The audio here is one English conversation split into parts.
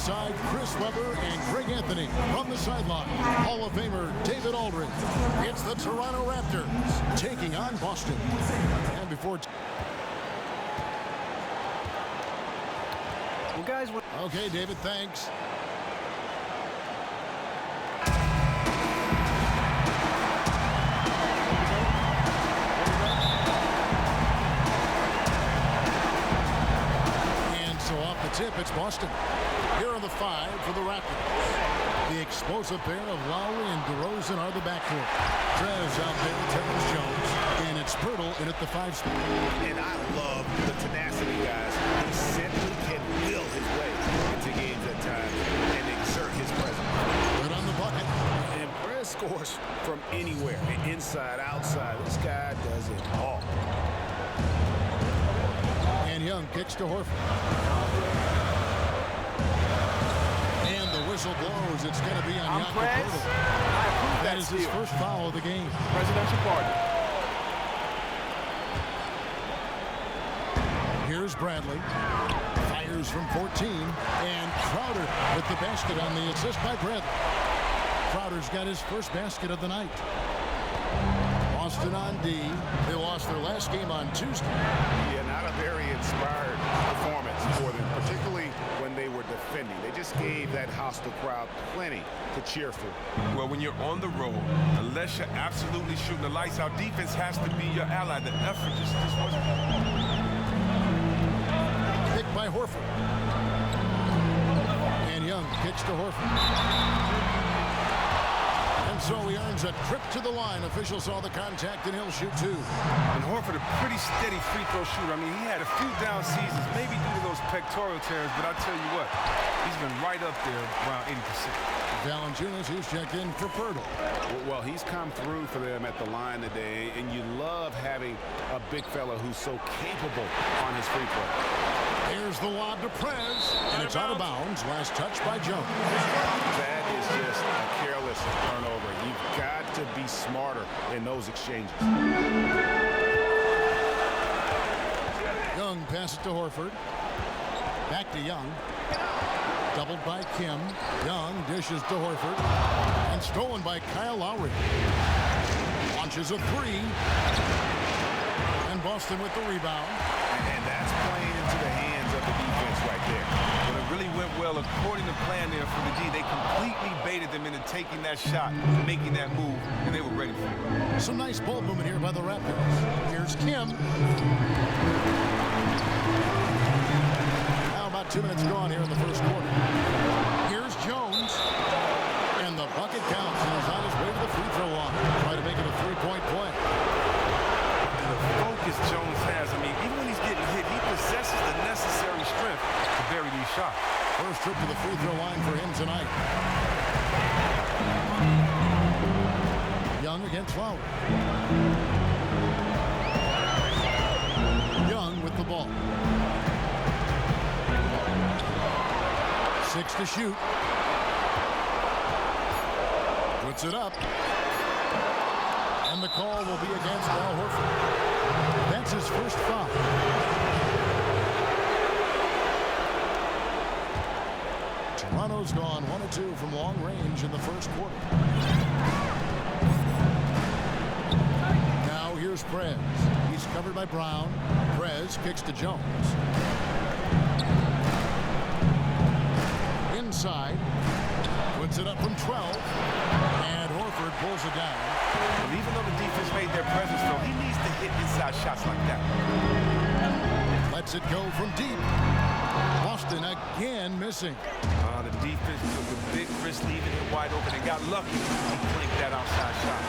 alongside Chris Webber and Greg Anthony. From the sideline, Hall of Famer David Aldridge. It's the Toronto Raptors taking on Boston. And before... Well, guys... Okay, David, thanks. Tip, it's Boston. Here are the 5 for the Raptors. The explosive pair of Lowry and DeRozan are the backcourt. Trez out there, Terrence Jones, and it's Pirtle in at the 5 spot. And I love the tenacity, guys. He simply can will his way into games at times and exert his presence. Good on the bucket. And Perez scores from anywhere, inside, outside. This guy does it all. And Young kicks to Horford. And the whistle blows. It's going to be on Jakob Poeltl. That is his first foul of the game. Presidential pardon. Here's Bradley. Fires from 14. And Crowder with the basket on the assist by Bradley. Crowder's got his first basket of the night. Boston on D. They lost their last game on Tuesday. Yeah, not a very inspired performance for them, particularly when they were defending. They just gave that hostile crowd plenty to cheer for. Well, when you're on the road, unless you're absolutely shooting the lights out, defense has to be your ally. The effort just wasn't. Picked by Horford. And Young kicks to Horford. And so he earns a trip to the line. Officials saw the contact, and he'll shoot 2. And Horford, a pretty steady free throw shooter. I mean, he had a few down seasons, maybe due to those pectoral tears, but I'll tell you what, he's been right up there around 80%. Valanciunas, who's checked in for Pirtle. Well, he's come through for them at the line today, and you love having a big fella who's so capable on his free throw. Here's the lob to Prez, and it's out of bounds. Last touch by Jones. That is just a careless turnover. You've got to be smarter in those exchanges. Young passes to Horford. Back to Young. Doubled by Kim. Young dishes to Horford. And stolen by Kyle Lowry. Launches a 3. And Boston with the rebound. And that's playing into the hands of the defense right there. Well, it really went well according to plan there for the D. They completely baited them into taking that shot, making that move, and they were ready for it. Some nice ball movement here by the Raptors. Here's Kim. Now about 2 minutes gone here in the first quarter. Here's Jones. And the bucket counts. And he's on his way to the free throw line. Trying to make it a 3-point play. The focus Jones has, I mean, even when he's getting hit, he possesses the necessary strength to bury these shots. First trip to the free throw line for him tonight. Young against Lowry. Young with the ball. 6 to shoot. Puts it up. And the call will be against Al Horford. That's his first foul. Toronto's gone 1 of 2 from long range in the first quarter. Now here's Prez. He's covered by Brown. Prez kicks to Jones. Inside. Puts it up from 12. And Horford pulls it down. Well, even though the defense made their presence felt, he needs to hit inside shots like that. Lets it go from deep. Boston again missing. The defense took a big risk leaving it wide open and got lucky. He clinked that outside shot.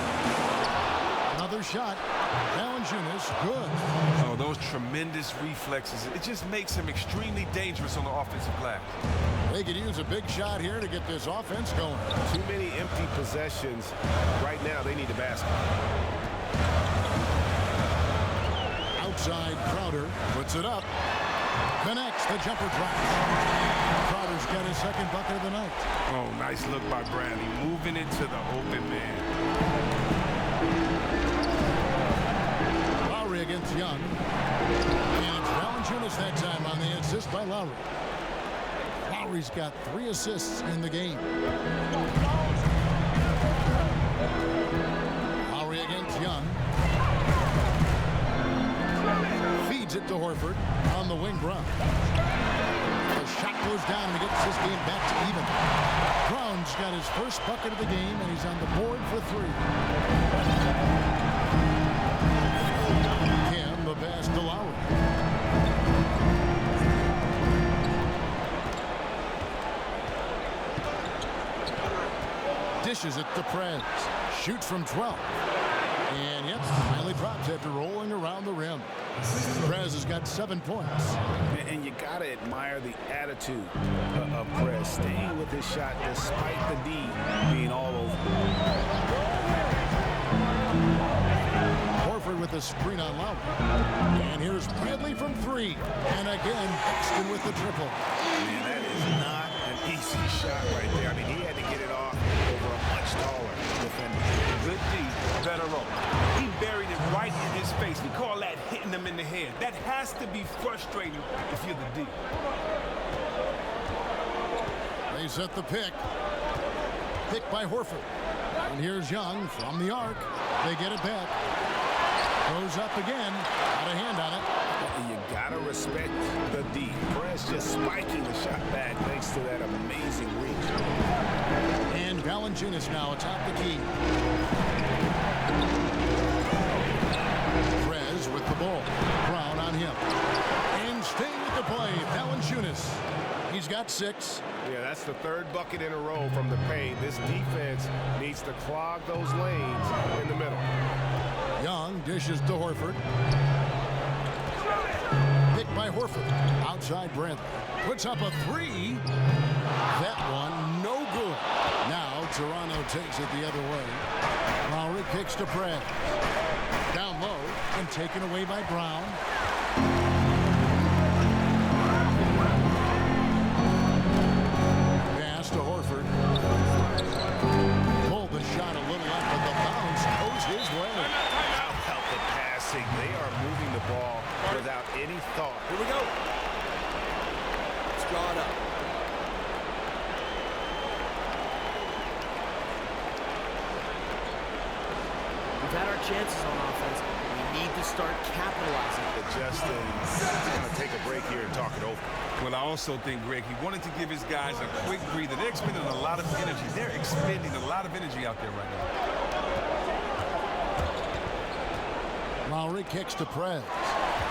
Another shot. Valanciunas, good. Oh, those tremendous reflexes. It just makes him extremely dangerous on the offensive glass. They could use a big shot here to get this offense going. Too many empty possessions. Right now, they need a basket. Outside, Crowder puts it up. Connects, the jumper drops. Crowder's got his second bucket of the night. Oh, nice look by Bradley, moving it to the open man. Lowry against Young. And it's Valanciunas that time on the assist by Lowry. Lowry's got 3 assists in the game. Lowry against Young. Feeds it to Horford on the wing. Brown. The shot goes down and he gets this game back to even. Brown's got his first bucket of the game and he's on the board for 3. Cam, the pass to Lowry. Dishes it to Prez. Shoots from 12. And yep, finally drops after rolling around the rim. Prez has got 7 points. And you got to admire the attitude of Prez, staying with his shot despite the D being all over. Horford with the screen on Lowry. And here's Bradley from 3. And again, Exton with the triple. Man, that is not an easy shot right there. I mean, he had to get it off over a much taller defender. Good D, better roll. He buried it right in his face. We call that hitting him in the head. That has to be frustrating if you're the D. They set the pick. Pick by Horford. And here's Young from the arc. They get it back. Goes up again. Got a hand on it. You gotta respect the D. Prez just spiking the shot back thanks to that amazing reach. And Valanciunas now atop the key. Prez with the ball. Brown on him. And staying with the play, Valanciunas. He's got 6. Yeah, that's the 3rd bucket in a row from the paint. This defense needs to clog those lanes in the middle. Young dishes to Horford. Picked by Horford. Outside Bradley. Puts up a 3. That one no good. Now Toronto takes it the other way. Lowry kicks to Prez. Down low and taken away by Brown. Pass to Horford. Pulled the shot a little up, but the bounce goes his way. How about the passing? They are moving the ball without any thought. Here we go. Let's draw it up. We've had our chances on offense. We need to start capitalizing. Justin is going to take a break here and talk it over. Well, I also think, Greg, he wanted to give his guys a quick breather. They're expending a lot of energy. They're expending a lot of energy out there right now. Lowry kicks to Prez.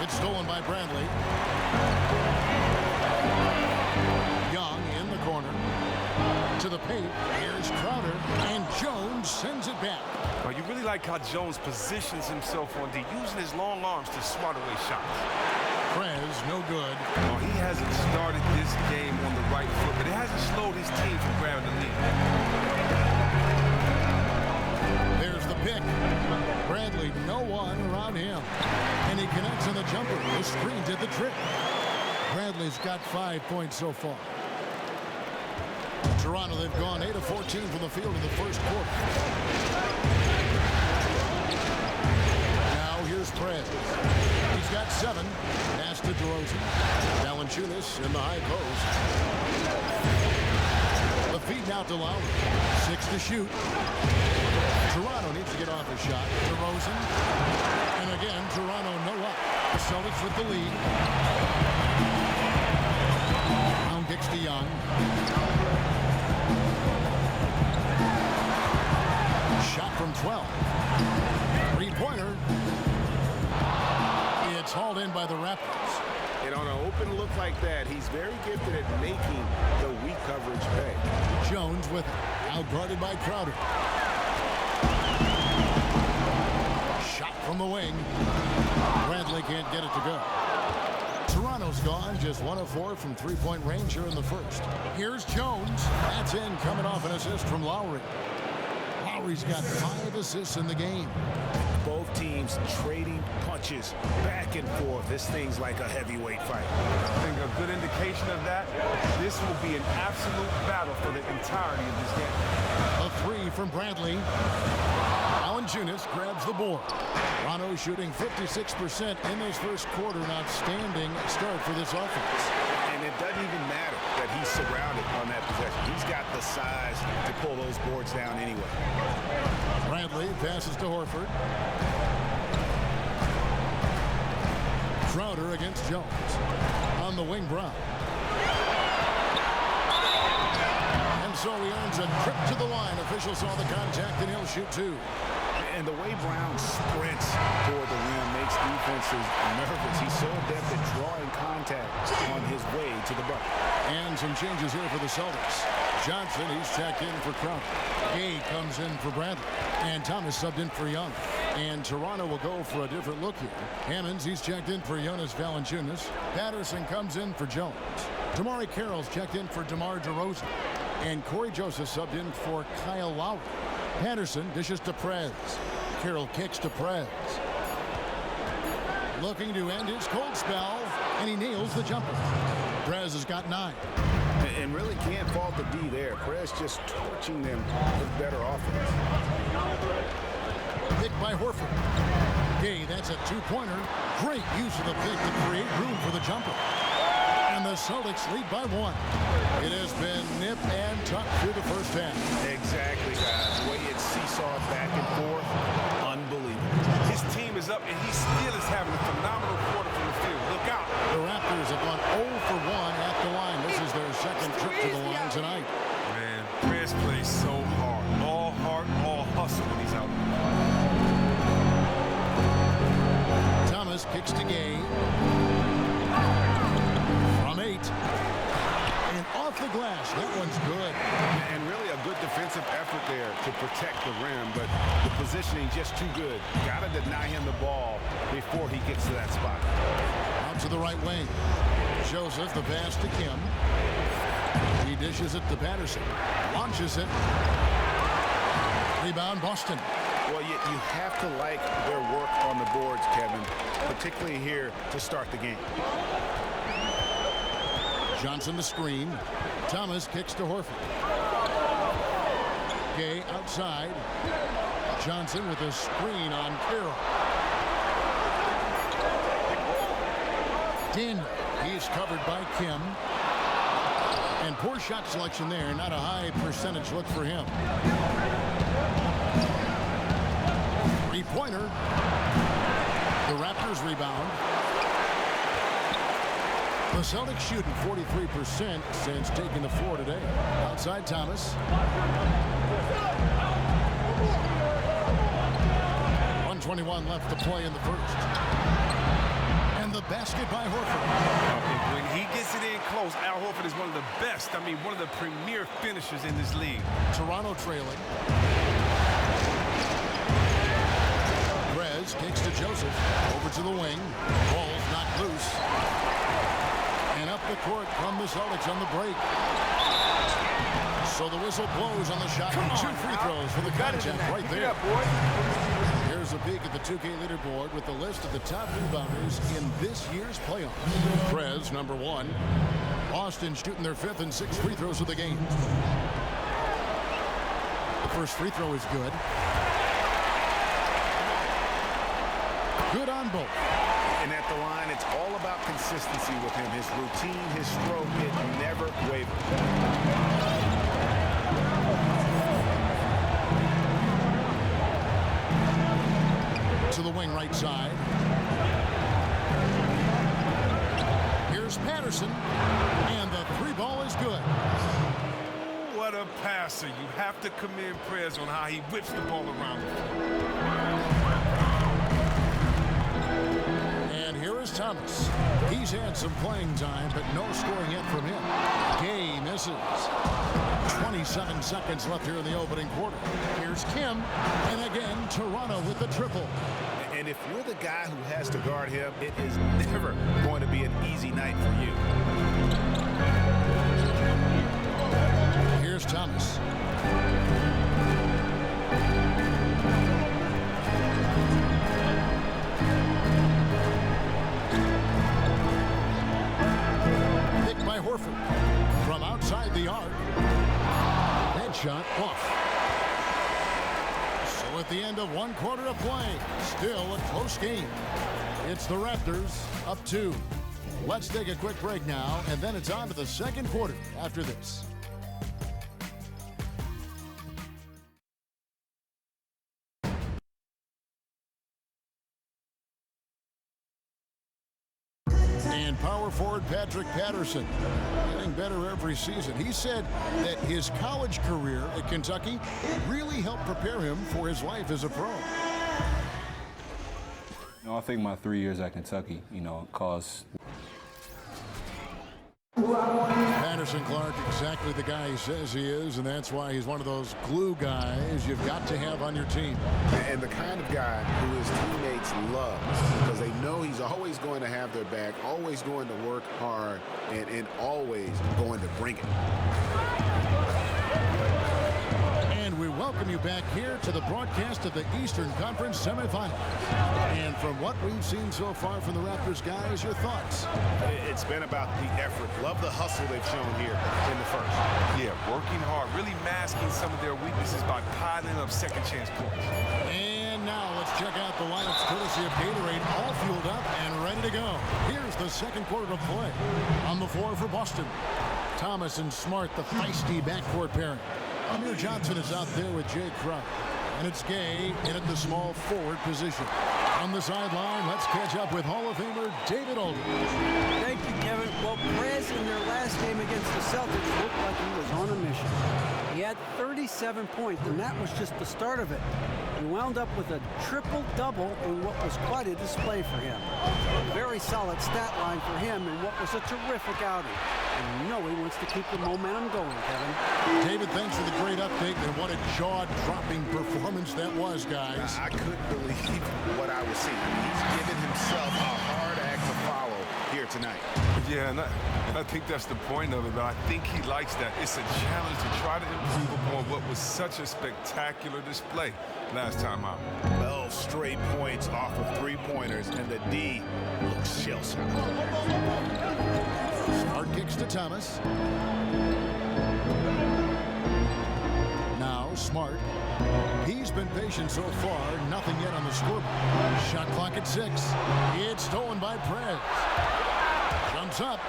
It's stolen by Bradley. Young in the corner. To the paint. Here's Crowder. And Jones sends it back. Well, you really like how Jones positions himself on D, using his long arms to swat away shots. Prez, no good. Well, he hasn't started this game on the right foot, but it hasn't slowed his team from grabbing the lead. There's the pick. Bradley, no one around him. And he connects on the jumper. The screen did the trick. Bradley's got 5 points so far. Toronto, they've gone 8 of 14 from the field in the first quarter. Now here's Prez. He's got 7. Pass to DeRozan. Valanciunas in the high post. The feed now to Lowry. 6 to shoot. Toronto needs to get off a shot. DeRozan. And again, Toronto no up. The Celtics with the lead. Brown kicks to Young. Shot from 12. 3-pointer. It's hauled in by the Raptors. And on an open look like that, he's very gifted at making the weak coverage pay. Jones with outguarded by Crowder. Shot from the wing. Bradley can't get it to go. Toronto's gone just 1 of 4 from 3-point range here in the first. Here's Jones. That's in, coming off an assist from Lowry. Lowry's got 5 assists in the game. Both teams trading punches back and forth. This thing's like a heavyweight fight. I think a good indication of that, this will be an absolute battle for the entirety of this game. A 3 from Bradley. Valanciunas grabs the board. Toronto shooting 56% in this first quarter. An outstanding start for this offense. And it doesn't even matter that he's surrounded on that possession. He's got the size to pull those boards down anyway. Bradley passes to Horford. Crowder against Jones. On the wing, Brown. And so he earns a trip to the line. Officials saw the contact, and he'll shoot two. And the way Brown sprints toward the rim makes defenses nervous. He's so adept at drawing contact on his way to the bucket. And some changes here for the Celtics. Johnson, he's checked in for Crowder. Gay comes in for Bradley. And Thomas subbed in for Young. And Toronto will go for a different look here. Hammonds, he's checked in for Jonas Valanciunas. Patterson comes in for Jones. Damari Carroll's checked in for DeMar DeRozan. And Corey Joseph subbed in for Kyle Lowry. Patterson dishes to Prez. Carroll kicks to Prez. Looking to end his cold spell, and he nails the jumper. Prez has got 9. And really can't fault the D there. Prez just torching them with better offense. Picked by Horford. Gay, that's a two-pointer. Great use of the pick to create room for the jumper. And the Celtics lead by 1. It has been nip and tuck through the first half. Exactly, guys. The way it seesawed back and forth, unbelievable. His team is up, and he still is having a phenomenal quarter from the field. Look out. The Raptors have gone 0 for 1 at the line. This is their second trip to the line tonight. Man, Prez plays so hard. All heart, all hustle when he's out. Thomas kicks to Gay. From 8. And off the glass. That one's good. And really a good defensive effort there to protect the rim, but the positioning just too good. Got to deny him the ball before he gets to that spot. Out to the right wing. Joseph, the pass to Kim. He dishes it to Patterson. Launches it. Rebound, Boston. Well, you have to like their work on the boards, Kevin, particularly here to start the game. Johnson the screen. Thomas kicks to Horford. Gay outside. Johnson with a screen on Carroll. Daniel, he's covered by Kim. And poor shot selection there. Not a high percentage look for him. Three-pointer. The Raptors rebound. The Celtics shooting 43% since taking the floor today. Outside Thomas. 1:21 left to play in the first. And the basket by Horford. When he gets it in close, Al Horford is one of the best, one of the premier finishers in this league. Toronto trailing. Prez kicks to Joseph. Over to the wing. Ball's knocked loose. And up the court from the Celtics on the break. So the whistle blows on the shot. And 2 free throws for the contact right there. Here's a peek at the 2K leaderboard with the list of the top rebounders in this year's playoffs. Prez, number 1. Boston shooting their 5th and 6th free throws of the game. The first free throw is good. Good on both. And at the line, it's all about consistency with him. His routine, his stroke, it never wavers. To the wing right side. Here's Patterson. And the 3 ball is good. What a passer. You have to commend Prez on how he whips the ball around. And here is Thomas. He's had some playing time, but no scoring yet from him. Gay misses. 27 seconds left here in the opening quarter. Here's Kim. And again, Toronto with the triple. And if you're the guy who has to guard him, it is never going to be an easy night for you. Here's Thomas. Picked by Horford. From outside the arc. Headshot off. So So at the end of one quarter of play, still a close game. It's the Raptors up 2. Let's take a quick break now, and then it's on to the second quarter after this. And power forward Patrick Patterson getting better every season. He said that his college career at Kentucky really helped prepare him for his life as a pro. I think my 3 years at Kentucky, caused. Patterson Clark, exactly the guy he says he is, and that's why he's one of those glue guys you've got to have on your team. And the kind of guy who his teammates love because they know he's always going to have their back, always going to work hard, and always going to bring it. And we welcome you back here to the broadcast of the Eastern Conference semifinals. And from what we've seen so far from the Raptors guys, your thoughts? It's been about the effort. Love the hustle they've shown here in the first. Yeah, working hard, really masking some of their weaknesses by piling up second chance points. And now let's check out the lineups courtesy of Gatorade, all fueled up and ready to go. Here's the second quarter of play. On the floor for Boston, Thomas and Smart, the feisty backcourt pairing. Amir Johnson is out there with Jay Crowder. And it's Gay in at the small forward position. On the sideline, let's catch up with Hall of Famer David Aldridge. Thank you, Kevin. Well, Perez in their last game against the Celtics looked like he was on a mission. He had 37 points, and that was just the start of it. He wound up with a triple-double in what was quite a display for him. A very solid stat line for him in what was a terrific outing. And you know he wants to keep the momentum going, Kevin. David, thanks for the great update, and what a jaw-dropping performance that was, guys. I couldn't believe what I was seeing. He's given himself a hard act to follow here tonight. Yeah, and I think that's the point of it, but I think he likes that. It's a challenge to try to improve upon what was such a spectacular display last time out. 12 straight points off of three-pointers, and the D looks shell-shocked. Smart kicks to Thomas. Now Smart. He's been patient so far. Nothing yet on the scoreboard. Shot clock at 6. It's stolen by Prez. Jumps up.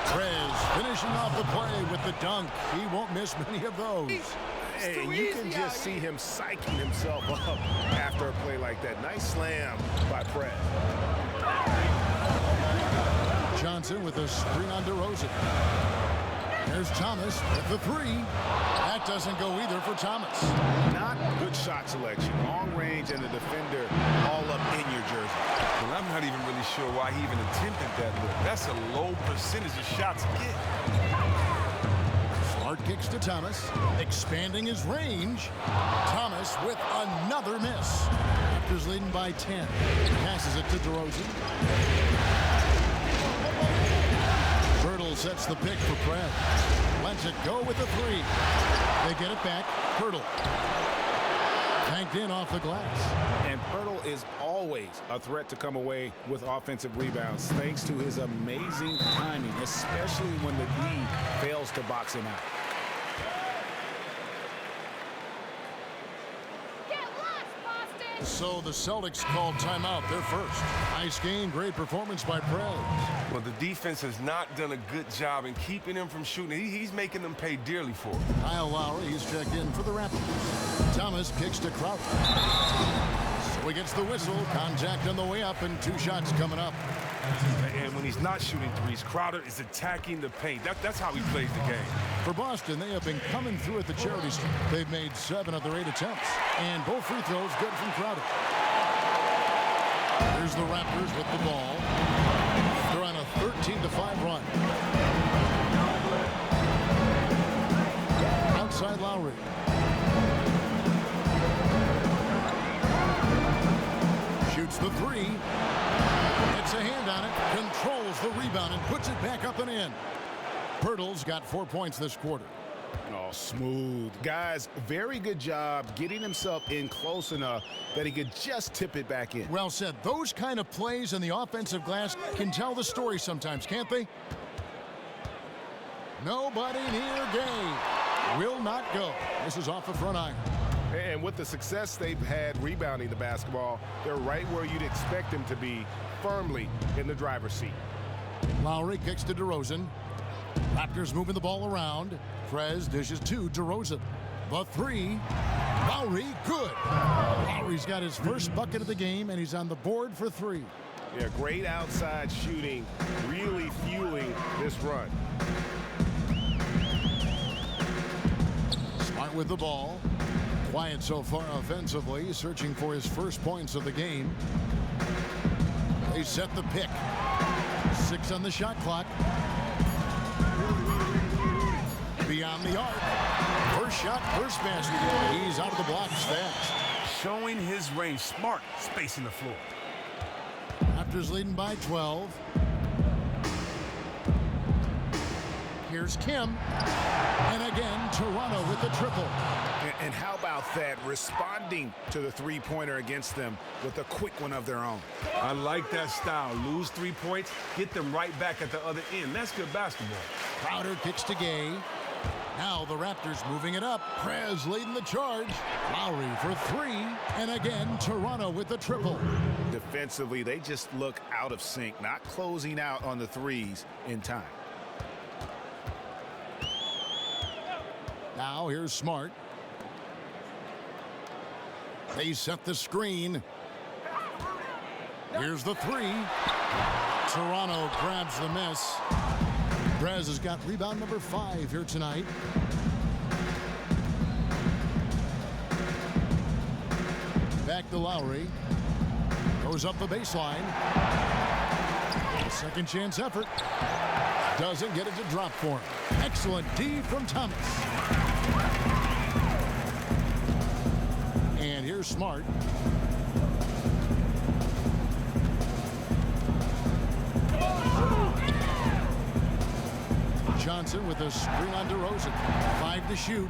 Prez finishing off the play with the dunk. He won't miss many of those. And you can just see him psyching himself up after a play like that. Nice slam by Prez. Johnson with a screen on DeRozan. There's Thomas with the 3. That doesn't go either for Thomas. Not good shot selection. Long range and the defender all up in your jersey. Well, I'm not even really sure why he even attempted that look. That's a low percentage of shots to get. Smart kicks to Thomas, expanding his range. Thomas with another miss. Raptors leading by 10. Passes it to DeRozan. Hurdle sets the pick for Pratt. Lets it go with the 3. They get it back. Hurdle. Tanked in off the glass. And Pirtle is always a threat to come away with offensive rebounds thanks to his amazing timing, especially when the D fails to box him out. So the Celtics called timeout, their first. Nice game, great performance by Prez. Well, the defense has not done a good job in keeping him from shooting. He's making them pay dearly for it. Kyle Lowry, he's checked in for the Raptors. Thomas kicks to Crowder. So he gets the whistle. Contact on the way up and 2 shots coming up. And when he's not shooting threes, Crowder is attacking the paint. That's how he plays the game. For Boston, they have been coming through at the charity stripe. They've made 7 of their 8 attempts. And both free throws good from Crowder. Here's the Raptors with the ball. They're on a 13-5 run. Outside Lowry. Shoots the 3. Gets a hand on it. Controls the rebound and puts it back up and in. Pirtle's got 4 points this quarter. Oh, smooth. Guys, very good job getting himself in close enough that he could just tip it back in. Well said. Those kind of plays in the offensive glass can tell the story sometimes, can't they? Nobody near Gay. Will not go. This is off the front iron. And with the success they've had rebounding the basketball, they're right where you'd expect them to be, firmly in the driver's seat. Lowry kicks to DeRozan. Raptors moving the ball around. Prez dishes to DeRozan. The three. Lowry, good. Lowry's got his first bucket of the game, and he's on the board for three. Yeah, great outside shooting, really fueling this run. Smart with the ball. Quiet so far offensively, searching for his first points of the game. They set the pick. 6 on the shot clock. Beyond the arc. First shot, first basket. He's out of the blocks fast. Showing his range. Smart spacing the floor. Raptors leading by 12. Here's Kim. And again, Toronto with the triple. And how about that, responding to the three-pointer against them with a quick one of their own. I like that style. Lose 3 points, get them right back at the other end. That's good basketball. Crowder kicks to Gay. Now the Raptors moving it up. Prez leading the charge. Lowry for three. And again, Toronto with the triple. Defensively, they just look out of sync, not closing out on the threes in time. Now here's Smart. They set the screen. Here's the three. Toronto grabs the miss. Prez has got rebound number 5 here tonight. Back to Lowry. Goes up the baseline. Second chance effort. Doesn't get it to drop for him. Excellent D from Thomas. And here's Smart. Johnson with a screen on DeRozan. 5 to shoot.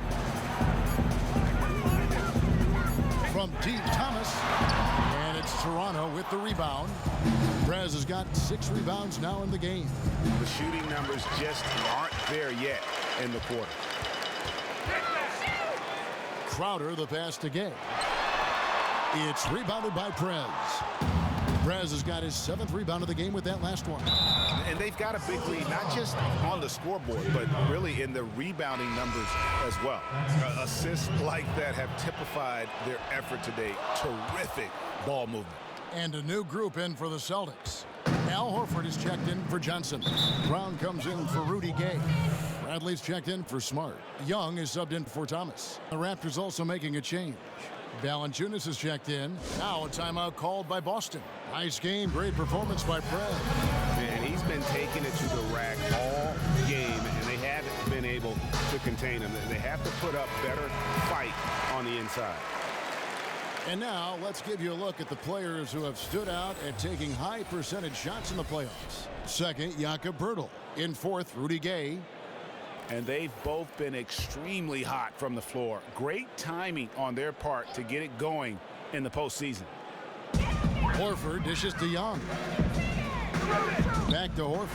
From deep, Thomas. And it's Toronto with the rebound. Prez has got 6 rebounds now in the game. The shooting numbers just aren't there yet in the quarter. Crowder the pass to Gay. It's rebounded by Prez. Prez has got his 7th rebound of the game with that last one. And they've got a big lead, not just on the scoreboard, but really in the rebounding numbers as well. Assists like that have typified their effort today. Terrific ball movement. And a new group in for the Celtics. Al Horford is checked in for Johnson. Brown comes in for Rudy Gay. Bradley's checked in for Smart. Young is subbed in for Thomas. The Raptors also making a change. Valanciunas is checked in. Now a timeout called by Boston. Nice game, great performance by Prez. And he's been taking it to the rack all game, and they haven't been able to contain him. They have to put up better fight on the inside. And now let's give you a look at the players who have stood out at taking high percentage shots in the playoffs. Second, Jakob Poeltl. In fourth, Rudy Gay. And they've both been extremely hot from the floor. Great timing on their part to get it going in the postseason. Horford dishes to Young. Back to Horford.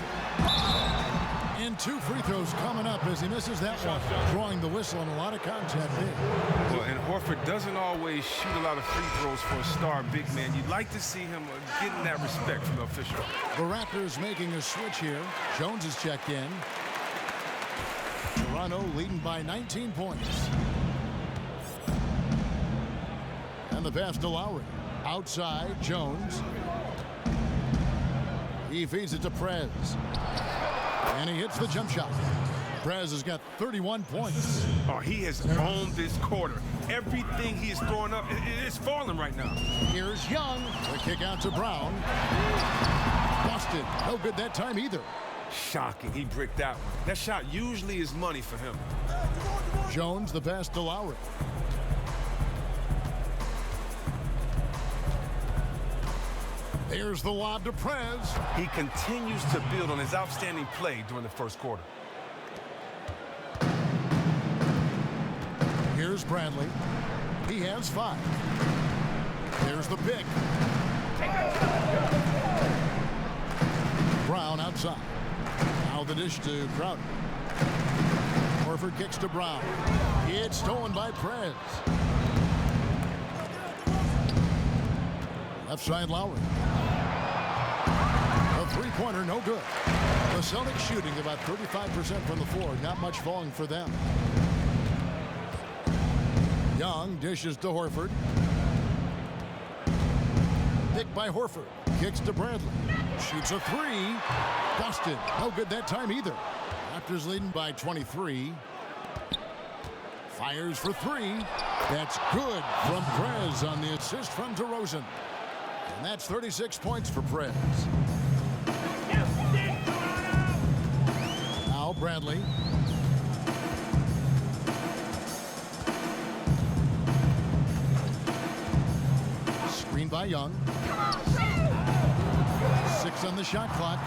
And 2 free throws coming up as he misses that one. Drawing the whistle and a lot of contact there. Well, and Horford doesn't always shoot a lot of free throws for a star big man. You'd like to see him getting that respect from the official. The Raptors making a switch here. Jones is checked in. Toronto leading by 19 points. And the pass to Lowry. Outside, Jones. He feeds it to Prez. And he hits the jump shot. Prez has got 31 points. Oh, he has owned this quarter. Everything he is throwing up is falling right now. Here's Young. The kick out to Brown. Busted. No good that time either. Shocking. He bricked that one. That shot usually is money for him. Jones, the pass to Lowry. Here's the lob to Prez. He continues to build on his outstanding play during the first quarter. Here's Bradley. He has 5. There's the pick. Brown outside. Now the dish to Crowder. Horford kicks to Brown. It's stolen by Prez. Left side, Lowry. A three-pointer, no good. The Celtics shooting about 35% from the floor. Not much falling for them. Young dishes to Horford. Picked by Horford. Kicks to Bradley. Shoots a three. Busted. No good that time either. Raptors leading by 23. Fires for three. That's good from Prez on the assist from DeRozan. And that's 36 points for Prez. Now Bradley. Screen by Young. 6 on the shot clock.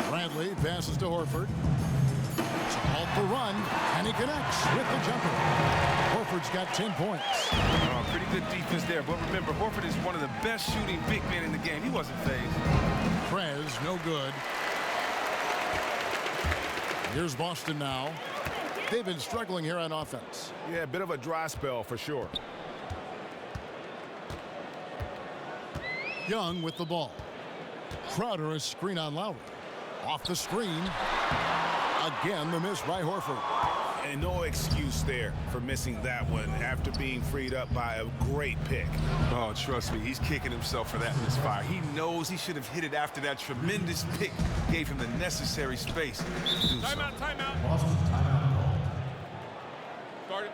Bradley passes to Horford. It's all the run, and he connects with the jumper. Horford's got 10 points. Pretty good defense there, but remember, Horford is one of the best shooting big men in the game. He wasn't phased. Prez, no good. Here's Boston now. They've been struggling here on offense. Yeah, a bit of a dry spell for sure. Young with the ball. Crowder a screen on Lowry. Off the screen. Again, the miss by Horford. And no excuse there for missing that one after being freed up by a great pick. Oh, trust me, he's kicking himself for that misfire. He knows he should have hit it after that tremendous pick. Gave him the necessary space to do so. Timeout. Boston, timeout. Started.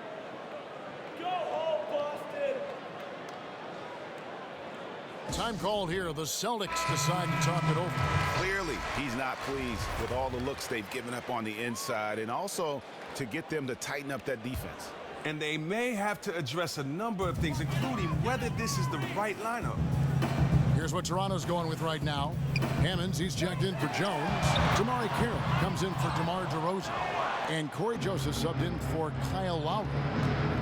Go home, Boston! Time called here. The Celtics decide to talk it over. Clearly, he's not pleased with all the looks they've given up on the inside, and also to get them to tighten up that defense. And they may have to address a number of things, including whether this is the right lineup. Here's what Toronto's going with right now. Hammonds, he's checked in for Jones. Damari Carroll comes in for DeMar DeRozan. And Corey Joseph subbed in for Kyle Lowry.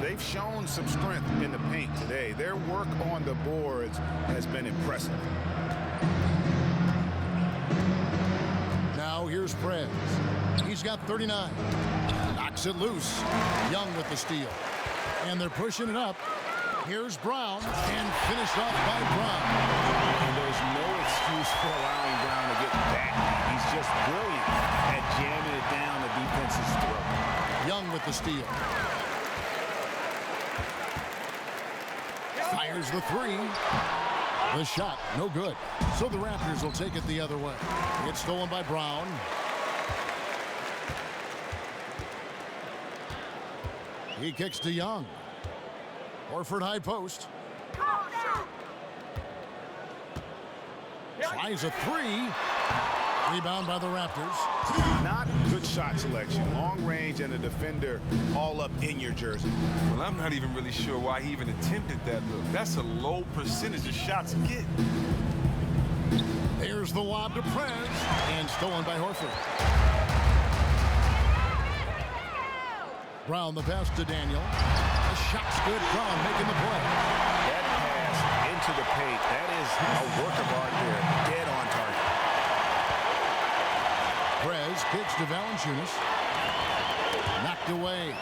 They've shown some strength in the paint today. Their work on the boards has been impressive. Now here's Prez. He's got 39. Knocks it loose. Young with the steal. And they're pushing it up. Here's Brown. And finished off by Brown. And there's no excuse for allowing Brown to get that. He's just brilliant at jamming it down the defense's throat. Young with the steal. Fires the three. The shot, no good. So the Raptors will take it the other way. It's stolen by Brown. He kicks to Young. Horford high post. Tries a three. Rebound by the Raptors. Not good shot selection. Long range and a defender all up in your jersey. Well, I'm not even really sure why he even attempted that look. That's a low percentage of shots to get. There's the lob to Prez. And stolen by Horford. Brown the pass to Daniel. The shot's good. Brown making the play. That pass into the paint, that is a work of art there. Dead on target. Prez kicks to Valanciunas. Knocked away.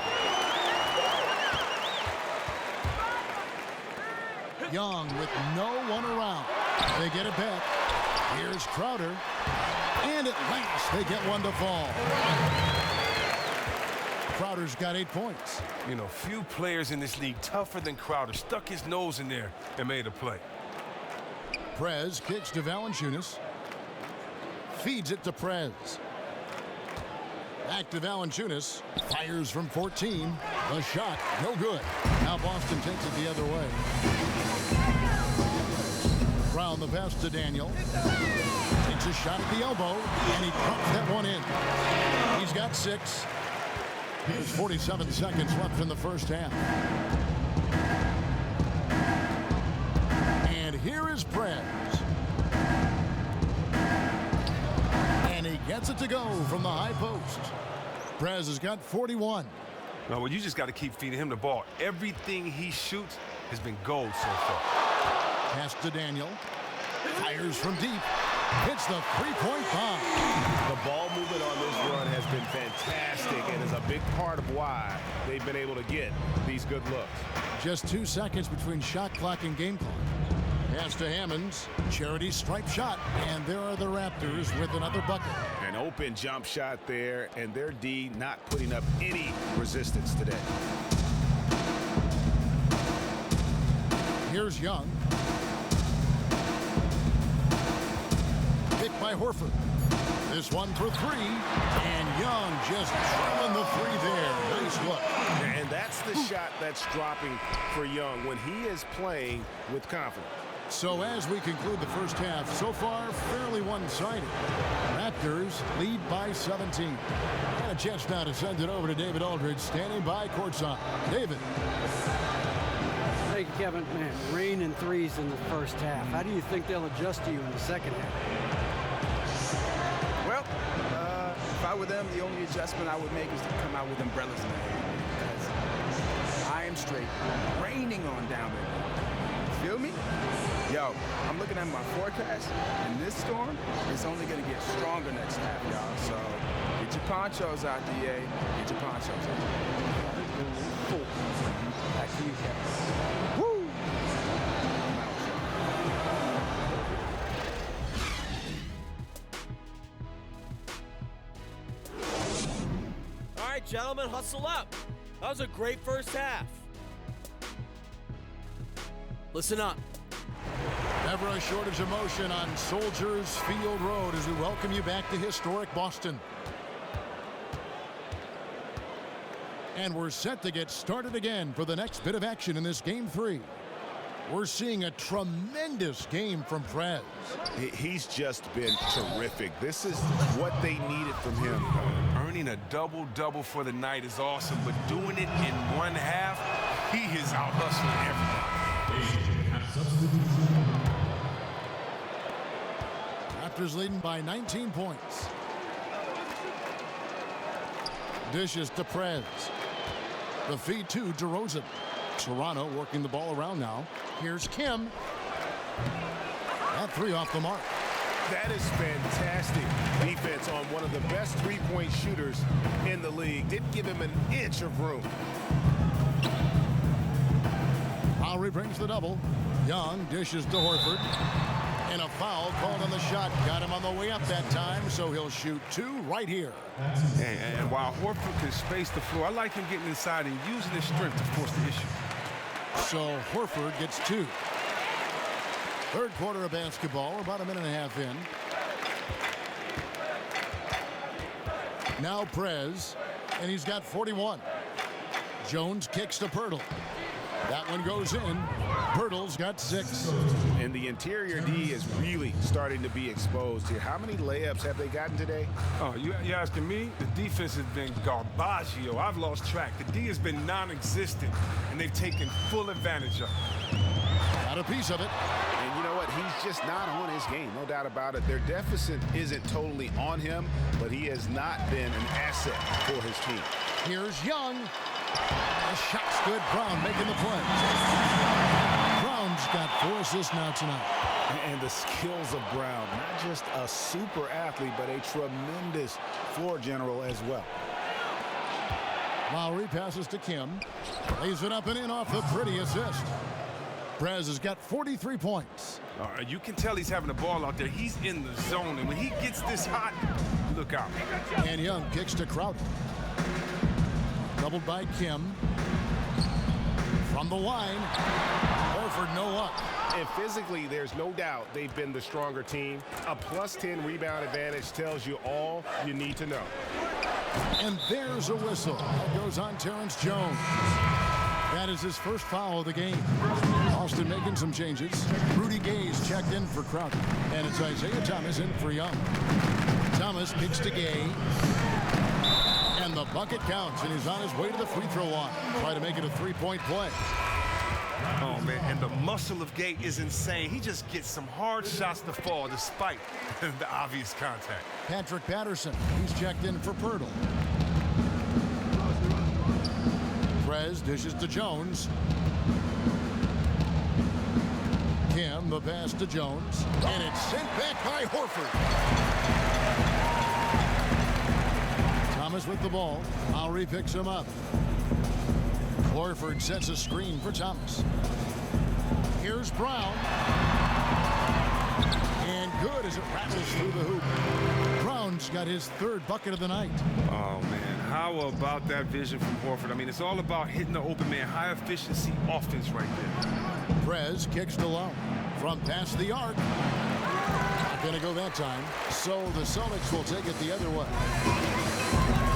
Young with no one around. They get it back. Here's Crowder. And at last they get one to fall. Crowder's got 8 points. You know, few players in this league tougher than Crowder. Stuck his nose in there and made a play. Prez kicks to Valanciunas. Feeds it to Prez. Back to Valanciunas. Fires from 14. The shot, no good. Now Boston takes it the other way. Brown the pass to Daniel. Takes a shot at the elbow, and he drops that one in. He's got 6. There's 47 seconds left in the first half. And here is Prez. And he gets it to go from the high post. Prez has got 41. No, well, you just got to keep feeding him the ball. Everything he shoots has been gold so far. Pass to Daniel. Fires from deep. Hits the three-point bomb. The ball movement on this run has been fantastic and is a big part of why they've been able to get these good looks. Just 2 seconds between shot clock and game clock. Pass to Hammonds. Charity stripe shot. And there are the Raptors with another bucket. An open jump shot there, and their D not putting up any resistance today. Here's Young. Picked by Horford. This one for three. And Young just drilling the three there. Nice look. And that's the shot that's dropping for Young when he is playing with confidence. So as we conclude the first half, so far fairly one-sided. Raptors lead by 17. And a chance now to send it over to David Aldridge, standing by courtside. David. Thank you, Kevin. Man, rain and threes in the first half. How do you think they'll adjust to you in the second half? Well, if I were them, the only adjustment I would make is to come out with umbrellas in their hand, because I am straight raining on down there. Feel me? Yo, I'm looking at my forecast, and this storm is only going to get stronger next half, y'all. So get your ponchos out, DA. Get your ponchos out. Back to you, Kevin. Woo! All right, gentlemen, hustle up. That was a great first half. Listen up. Never a shortage of motion on Soldiers Field Road as we welcome you back to historic Boston. And we're set to get started again for the next bit of action in this Game 3. We're seeing a tremendous game from Prez. He's just been terrific. This is what they needed from him. Earning a double-double for the night is awesome, but doing it in one half, he is out hustling everybody. Raptors leading by 19 points. Dishes to Prez. The feed to DeRozan. Toronto working the ball around now. Here's Kim. That three off the mark. That is fantastic defense on one of the best three-point shooters in the league. Didn't give him an inch of room. Lowry brings the double. Young dishes to Horford. And a foul called on the shot. Got him on the way up that time, so he'll shoot two right here. And while Horford can space the floor, I like him getting inside and using his strength to force the issue. So Horford gets two. Third quarter of basketball, about a minute and a half in. Now Prez, and he's got 41. Jones kicks to Pirtle. That one goes in. Pirtle's got 6. And the interior D is really starting to be exposed here. How many layups have they gotten today? Oh, you asking me? The defense has been garbaggio. I've lost track. The D has been non-existent, and they've taken full advantage of it. Got a piece of it. And you know what? He's just not on his game, no doubt about it. Their deficit isn't totally on him, but he has not been an asset for his team. Here's Young. The shot's good. Brown making the play. Brown's got 4 assists now tonight. And the skills of Brown, not just a super athlete, but a tremendous floor general as well. Lowry passes to Kim. Lays it up and in off the pretty assist. Prez has got 43 points. You can tell he's having the ball out there. He's in the zone, and when he gets this hot, look out. And Young kicks to Crowder. Doubled by Kim. From the line. Horford no luck. And physically, there's no doubt they've been the stronger team. A +10 rebound advantage tells you all you need to know. And there's a whistle. That goes on Terrence Jones. That is his first foul of the game. Austin making some changes. Rudy Gay's checked in for Crowder. And it's Isaiah Thomas in for Young. Thomas kicks to Gay. And the bucket counts, and he's on his way to the free throw line. Try to make it a three-point play. Oh, man, and the muscle of Gay is insane. He just gets some hard shots to fall despite the obvious contact. Patrick Patterson, he's checked in for Pirtle. Prez dishes to Jones. Kim, the pass to Jones. And it's sent back by Horford. Thomas with the ball. Lowry picks him up. Horford sets a screen for Thomas. Here's Brown. good as it rattles through the hoop. Brown's got his third bucket of the night. Oh, man. How about that vision from Horford? I mean, it's all about hitting the open man. High efficiency offense right there. Prez kicks to low from past the arc. Not going to go that time. So the Celtics will take it the other way.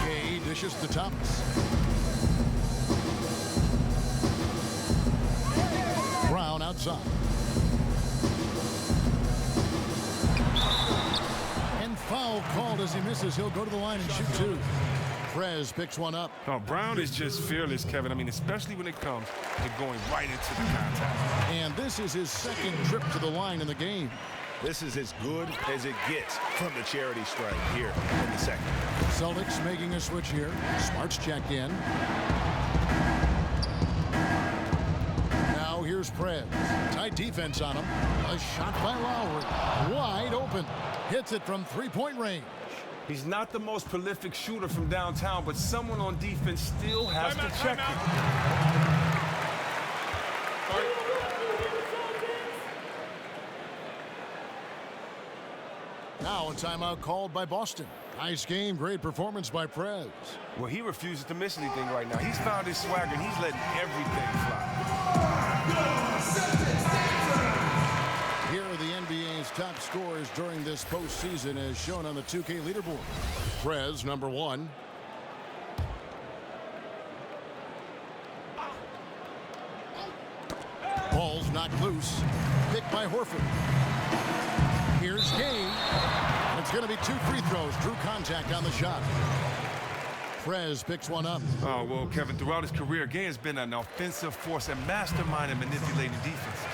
Gay dishes to Thomas. Brown outside. And foul called as he misses. He'll go to the line and shoot two. Prez picks one up. Oh, Brown is just fearless, Kevin. I mean, especially when it comes to going right into the contact. And this is his second trip to the line in the game. This is as good as it gets from the charity strike here in the second. Celtics making a switch here. Smart's checked in. Now here's Prez. Tight defense on him. A shot by Lowry. Wide open. Hits it from three-point range. He's not the most prolific shooter from downtown, but someone on defense still has to check him. Now a timeout called by Boston. Nice game, great performance by Prez. Well, he refuses to miss anything right now. He's found his swagger, and he's letting everything fly. Here are the NBA's top scorers during this postseason as shown on the 2K leaderboard. Prez, number 1. Ball's knocked loose. Picked by Horford. Here's Gay. It's going to be 2 free throws. Drew contact on the shot. Prez picks one up. Oh, well, Kevin, throughout his career, Gay has been an offensive force and mastermind in manipulating defenses.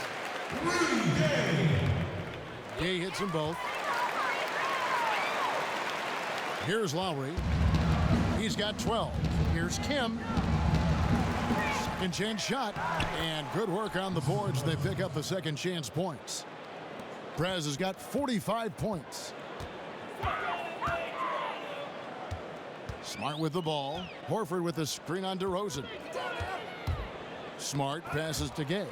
Gay hits them both. Here's Lowry. He's got 12. Here's Kim. Second chance shot. And good work on the boards. They pick up the second chance points. Prez has got 45 points. Smart with the ball. Horford with the screen on DeRozan. Smart passes to Gay.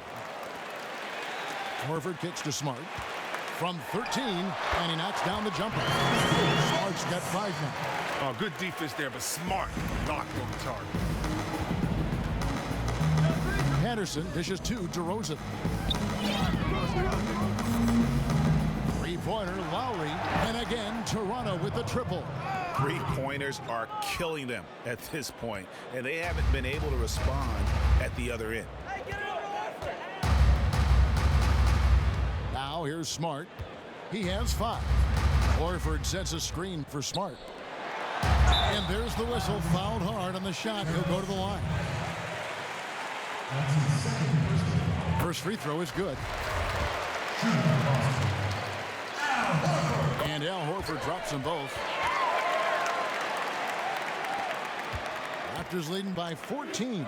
Horford kicks to Smart. From 13, and he knocks down the jumper. Smart's got 5 now. Oh, good defense there, but Smart knocked on the target. Patterson dishes to DeRozan. Three-pointer, Lowry. And again, Toronto with the triple. Three-pointers are killing them at this point, and they haven't been able to respond at the other end. Now here's Smart. He has 5. Horford sets a screen for Smart. And there's the whistle. Fouled hard on the shot. He'll go to the line. First free throw is good. And Al Horford drops them both. Raptors leading by 14.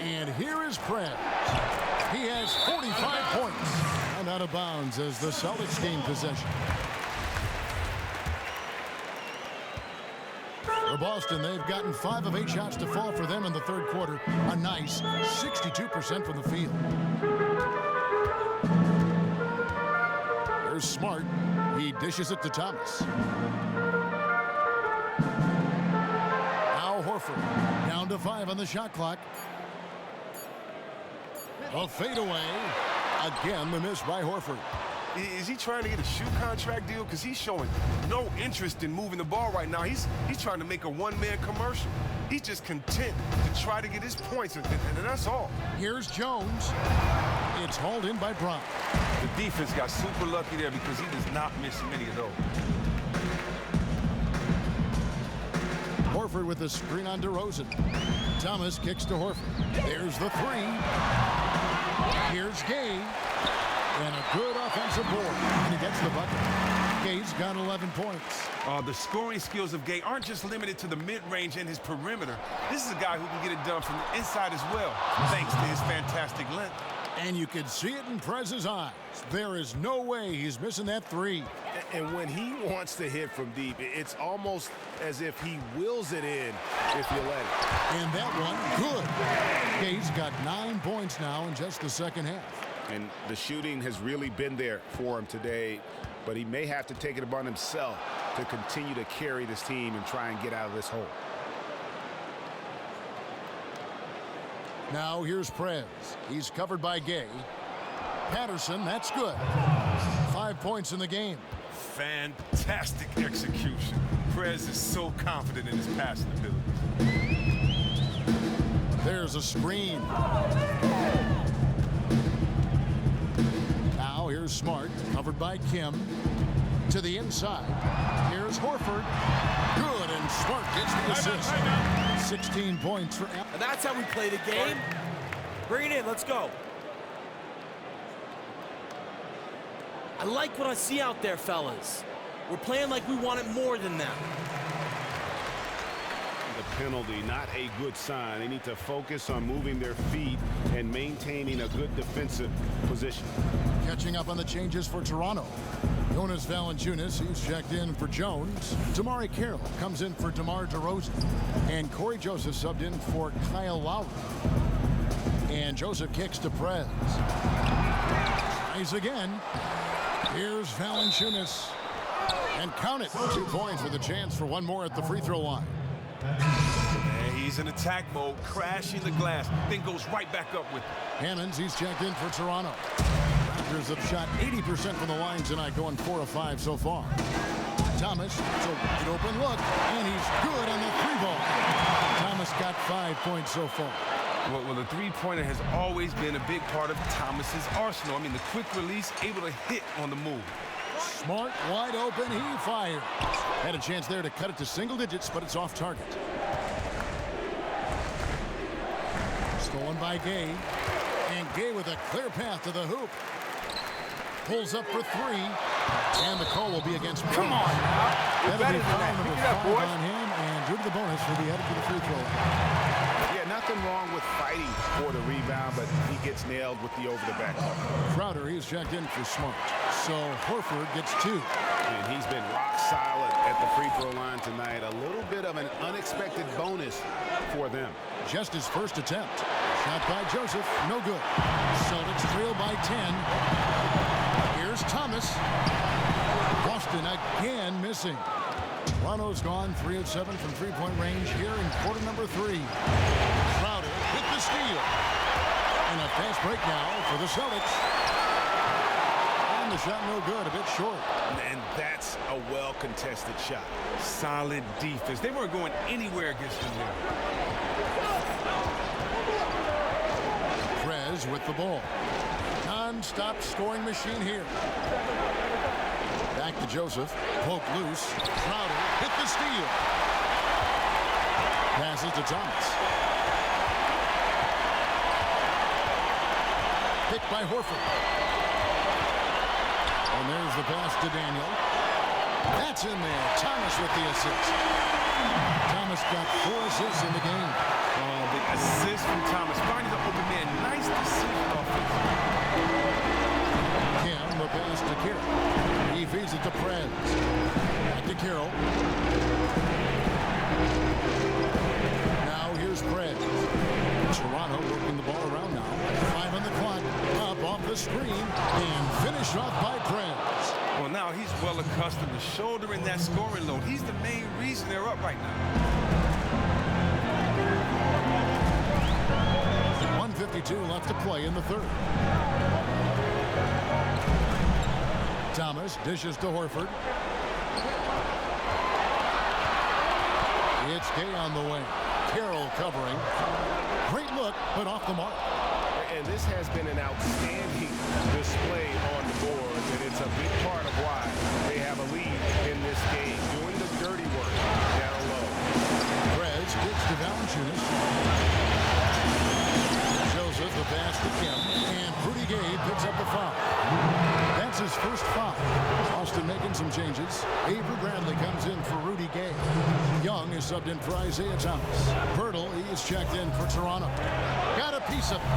And here is Prez. He has 45 points. And out of bounds as the Celtics gain possession. For Boston, they've gotten 5 of 8 shots to fall for them in the third quarter. A nice 62% from the field. There's Smart. He dishes it to Thomas. Now Horford. Down to 5 on the shot clock. A fadeaway. Again, the miss by Horford. Is he trying to get a shoe contract deal? Because he's showing no interest in moving the ball right now. He's trying to make a one-man commercial. He's just content to try to get his points, and that's all. Here's Jones. It's hauled in by Brown. The defense got super lucky there because he does not miss many of those. Horford with the screen on DeRozan. Thomas kicks to Horford. There's the 3. Here's Gay. And a good offensive board. And he gets the bucket. Gay's got 11 points. The scoring skills of Gay aren't just limited to the mid-range and his perimeter. This is a guy who can get it done from the inside as well, thanks to his fantastic length. And you can see it in Prez's eyes. There is no way he's missing that 3. And when he wants to hit from deep, it's almost as if he wills it in if you let it. And that one, good. Gay's got 9 points now in just the second half. And the shooting has really been there for him today, but he may have to take it upon himself to continue to carry this team and try and get out of this hole. Now here's Prez. He's covered by Gay. Patterson, that's good. 5 points in the game. Fantastic execution. Prez is so confident in his passing ability. There's a screen. Now here's Smart, covered by Kim. To the inside. Here's Horford. Good, and Smart gets the assist. 16 points for Al. And that's how we play the game. Bring it in. Let's go. I like what I see out there, fellas. We're playing like we want it more than them. The penalty, not a good sign. They need to focus on moving their feet and maintaining a good defensive position. Catching up on the changes for Toronto. Jonas Valanciunas, he's checked in for Jones. Damari Carroll comes in for DeMar DeRozan. And Corey Joseph subbed in for Kyle Lowry. And Joseph kicks to Prez. Tries again. Here's Valanciunas. And count it. 2 points with a chance for one more at the free throw line. And he's in attack mode, crashing the glass, then goes right back up with it. Hammonds, he's checked in for Toronto. Raptors have shot 80% from the line tonight, going 4 of 5 so far. Thomas, it's a wide open look, and he's good on the three ball. Thomas got 5 points so far. Well, the three-pointer has always been a big part of Thomas's arsenal. I mean, the quick release, able to hit on the move. Smart, wide open, he fired. Had a chance there to cut it to single digits, but it's off target. Stolen by Gay. And Gay with a clear path to the hoop. Pulls up for three. And the call will be against Come on now. That'll be foul number 5 on him. And due to the bonus, he'll be headed to the free throw line. Yeah, nothing wrong with fighting for the rebound, but he gets nailed with the over-the-back. Crowder, he's checked in for Smart. So Horford gets 2. And he's been rock solid at the free throw line tonight. A little bit of an unexpected bonus for them. Just his first attempt. Shot by Joseph, no good. Celtics trail by 10. Here's Thomas. Boston again missing. Toronto's gone 3 of 7 from three-point range here in quarter number 3. Crowder with the steal. And a fast break now for the Celtics. And the shot no good, a bit short. And that's a well-contested shot. Solid defense. They weren't going anywhere against him there. Prez with the ball. Non-stop scoring machine here. Back to Joseph. Poke loose. Crowder hit the steal. Passes to Thomas. Picked by Horford. And there's the pass to Daniel. That's in there. Thomas with the assist. Thomas got 4 assists in the game. The assist from Thomas. Finding the open man. Nice decision offensively. Kim, the pass to Carroll. He feeds it to Prez. Back to Carroll. Now here's Prez. Toronto working the ball around now. 5 on the clock. Up off the screen. And finished off by Prez. Well, now he's well accustomed to shouldering that scoring load. He's the main reason they're up right now. 1:52 left to play in the third. Thomas dishes to Horford. It's Gay on the wing. Carroll covering. Great look, but off the mark. And this has been an outstanding display on the board, and it's a big part of why they have a lead in this game, doing the dirty work down low. Prez gets to Valanciunas. Joseph, the pass to Kim, and Rudy Gay picks up the foul. That's his first foul. Austin making some changes. Avery Bradley comes in for Rudy Gay. Young is subbed in for Isaiah Thomas. Pirtle, he is checked in for Toronto. Got a piece of it.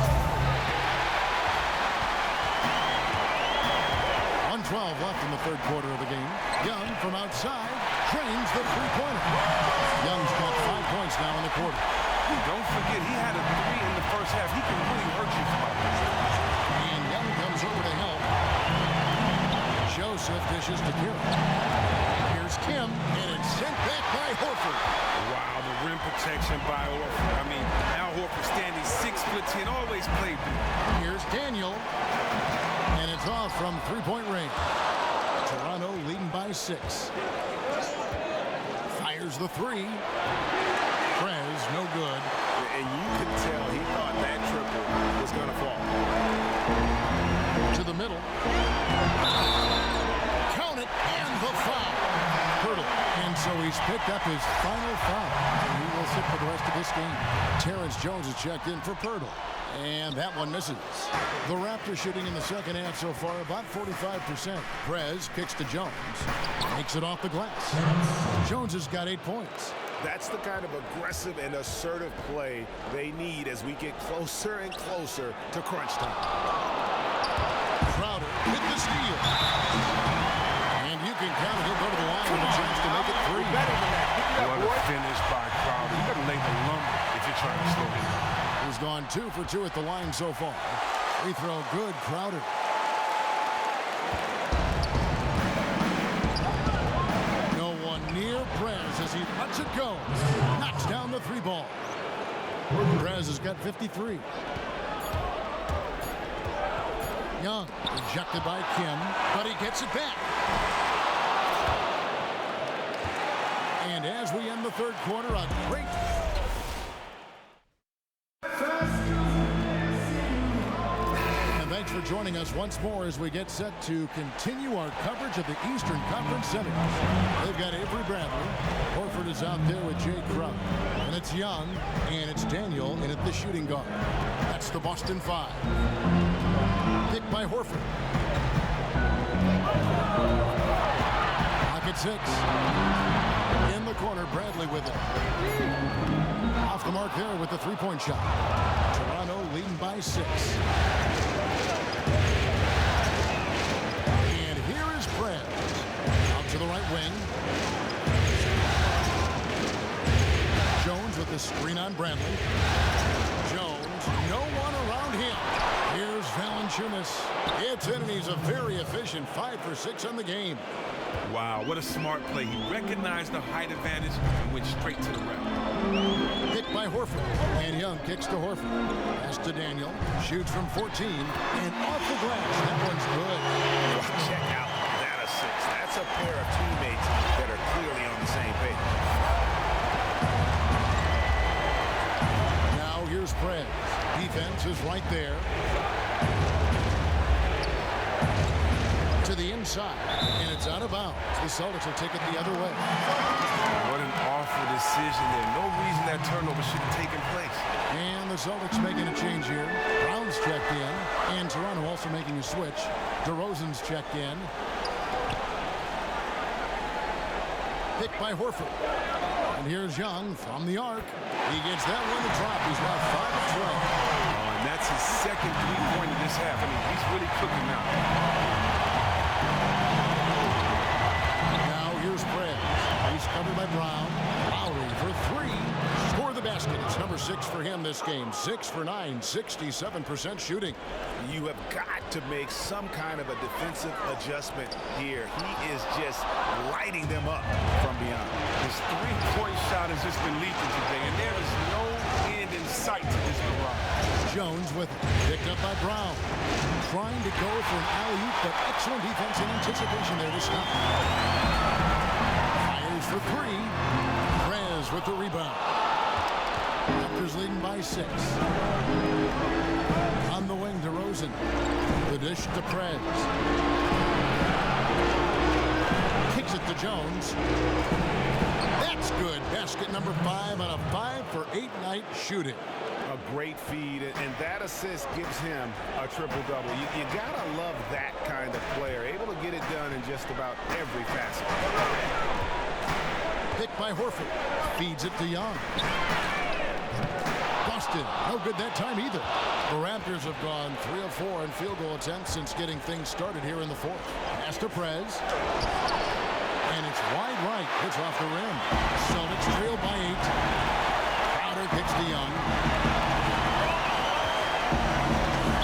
1:12 left in the third quarter of the game. Young from outside drains the three-pointer. Young's got 5 points now in the quarter. Don't forget, he had a 3 in the first half. He can really hurt you. And Young Joseph dishes to Kim. Here's Kim, and it's sent back by Horford. Wow, the rim protection by Horford. I mean, Al Horford standing 6'10", always played big. Here's Daniel, and it's off from three-point range. Toronto leading by 6. Fires the three. Prez, no good. And you could tell he thought that triple was going to fall. To the middle. Count it, and the foul. Hurdle. And so he's picked up his final foul. And he will sit for the rest of this game. Terrence Jones is checked in for Pirtle. And that one misses. The Raptors shooting in the second half so far about 45%. Prez kicks to Jones. Makes it off the glass. Jones has got 8 points. That's the kind of aggressive and assertive play they need as we get closer and closer to crunch time. Crowder with the steal. And you can count it. He'll go to the line with a chance to make it 3. What a finish by Crowder. You got to lay the lumber if you're trying to slow him down. He's gone 2 for 2 at the line so far. Free throw good, Crowder. No one near Prez as he lets it go. Knocks down the 3 ball. Prez has got 53. Young, rejected by Kim, but he gets it back. And as we end the third quarter, a great... And thanks for joining us once more as we get set to continue our coverage of the Eastern Conference Semis. They've got Avery Bradley. Horford is out there with Jay Crowder. And it's Young, and it's Daniel in at the shooting guard. That's the Boston 5. Picked by Horford. Pocket 6. In the corner, Bradley with it. Off the mark there with the three-point shot. Toronto leading by 6. And here is Prez. Out to the right wing. Jones with the screen on Bradley. Jones, no one around him. Here's Valanciunas. It's in, and he's a very efficient 5 for 6 on the game. Wow, what a smart play. He recognized the height advantage and went straight to the rim. Picked by Horford. And Young kicks to Horford. Pass to Daniel. Shoots from 14. And off the glass. That one's good. Check out that assist. That's a pair of teammates that are clearly on the same page. Now here's Prez. Defense is right there. To the inside, and it's out of bounds. The Celtics will take it the other way. What an awful decision there. No reason that turnover should have taken place. And the Celtics making a change here. Brown's checked in, and Toronto also making a switch. DeRozan's checked in. Picked by Horford. And here's Young from the arc. He gets that one to drop. He's now 5 of 12. Oh, and that's his second three-pointer this half. I mean, he's really cooking now. Here's Prez. He's covered by Brown. Lowry for 3. Score the basket. It's number 6 for him this game. 6 for 9. 67% shooting. You have got to make some kind of a defensive adjustment here. He is just lighting them up from beyond. His three-point shot has just been leaking today, and there is no end in sight to this barrage. Jones with it. Picked up by Brown. Trying to go for an alley-oop, but excellent defense and anticipation there to stop. Fires for 3. Prez with the rebound. Raptors leading by 6. On the wing, DeRozan. The dish to Prez. Kicks it to Jones. That's good. Basket number 5 on a 5 for 8 night shooting. A great feed, and that assist gives him a triple-double. You gotta love that kind of player, able to get it done in just about every facet. Picked by Horford. Feeds it to Young. Boston, no good that time either. The Raptors have gone 3 of 4 in field goal attempts since getting things started here in the fourth. Pass to Prez. And it's wide right. Hits off the rim. Celtics trail by 8. Crowder kicks to Young.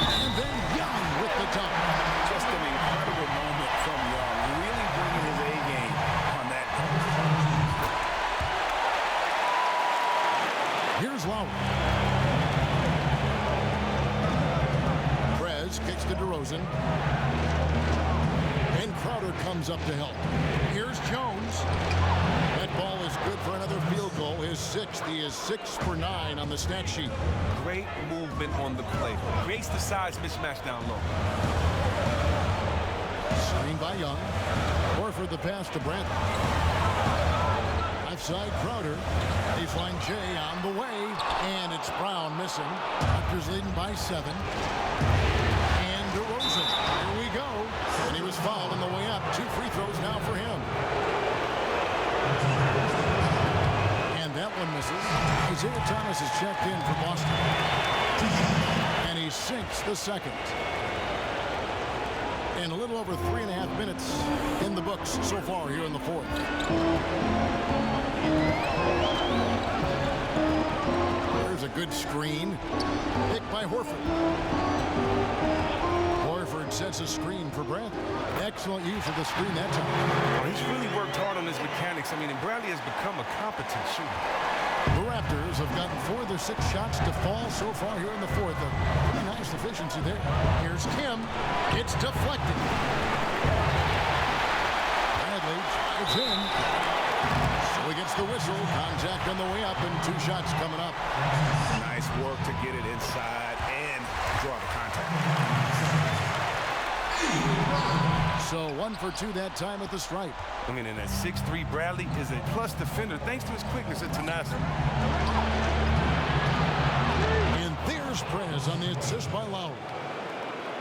And then Young with the dunk. Just an incredible moment from Young. DeRozan. And Crowder comes up to help. Here's Jones. That ball is good for another field goal. His sixth. He is 6 for 9 on the stat sheet. Great movement on the play. Creates the size mismatch down low. Screen by Young. Horford the pass to Brent. Left side Crowder. Baseline Jay on the way. And it's Brown missing. Raptors leading by 7. And DeRozan. Here we go. And he was fouled on the way up. 2 free throws now for him. And that one misses. Isaiah Thomas is checked in for Boston. And he sinks the second. And a little over 3.5 minutes in the books so far here in the fourth. There's a good screen. Picked by Horford. Horford sets a screen for Bradley. Excellent use of the screen that time. Well, he's really worked hard on his mechanics. I mean, and Bradley has become a competent shooter. The Raptors have gotten 4 of their 6 shots to fall so far here in the fourth. A pretty nice efficiency there. Here's Kim. It's deflected. Bradley drives in. So he gets the whistle. Contact on the way up and 2 shots coming up. Nice work to get it inside and draw the contact. So 1 for 2 that time at the stripe. I mean, and that 6'3" Bradley is a plus defender thanks to his quickness and tenacity. And there's Prez on the assist by Lowry.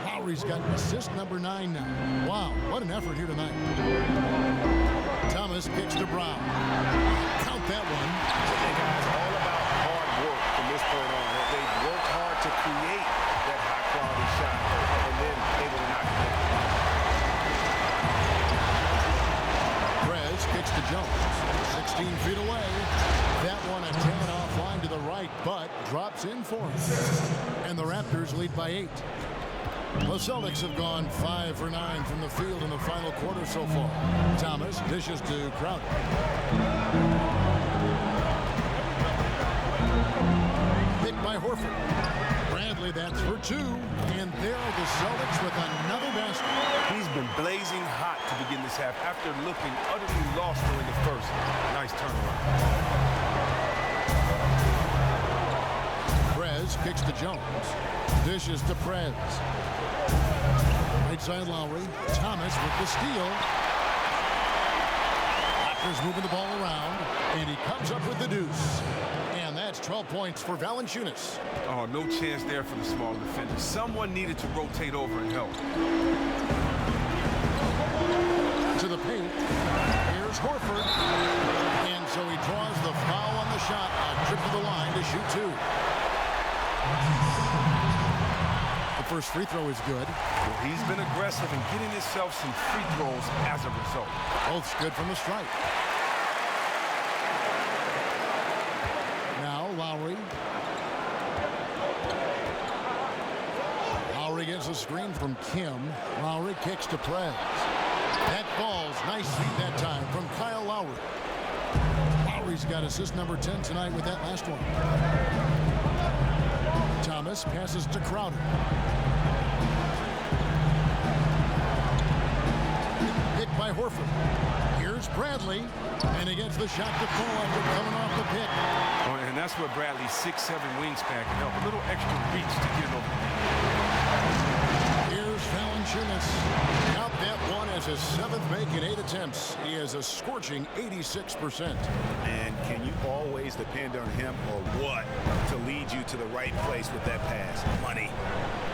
Lowry's got assist number 9 now. Wow, what an effort here tonight. Thomas kicks to Brown. Count that one. Hey guys, all about hard work from this point on. They've worked hard to create that high-quality shot and then able to knock it down. Prez kicks to Jones. 16 feet away. That one a tan offline to the right, but drops in for him. And the Raptors lead by 8. The Celtics have gone 5 for 9 from the field in the final quarter so far. Thomas dishes to Crowder. Picked by Horford. Bradley, that's for 2. And there are the Celtics with another basket. He's been blazing hot to begin this half after looking utterly lost during the first. Nice turnaround. Prez kicks to Jones. Dishes to Prez. Right side Lowry. Thomas with the steal. Raptors moving the ball around. And he comes up with the deuce. And that's 12 points for Valanciunas. Oh, no chance there for the small defender. Someone needed to rotate over and help. To the paint. Here's Horford. And so he draws the foul on the shot. A trip to the line to shoot 2. The first free throw is good. Well, he's been aggressive and getting himself some free throws as a result. Both good from the stripe. Now Lowry. Lowry gets a screen from Kim. Lowry kicks to Prez. That falls. Nice feed that time from Kyle Lowry. Lowry's got assist number 10 tonight with that last one. Thomas passes to Crowder. Picked by Horford. Here's Bradley. And he gets the shot to fall after coming off the pick. Oh, and that's where Bradley's 6'7" wingspan can help. A little extra reach to get it over. Here's Valanciunas. Count that one as his 7th make in 8 attempts. He has a scorching 86%. And can you always depend on him or what to lead you to the right place with that pass? Money.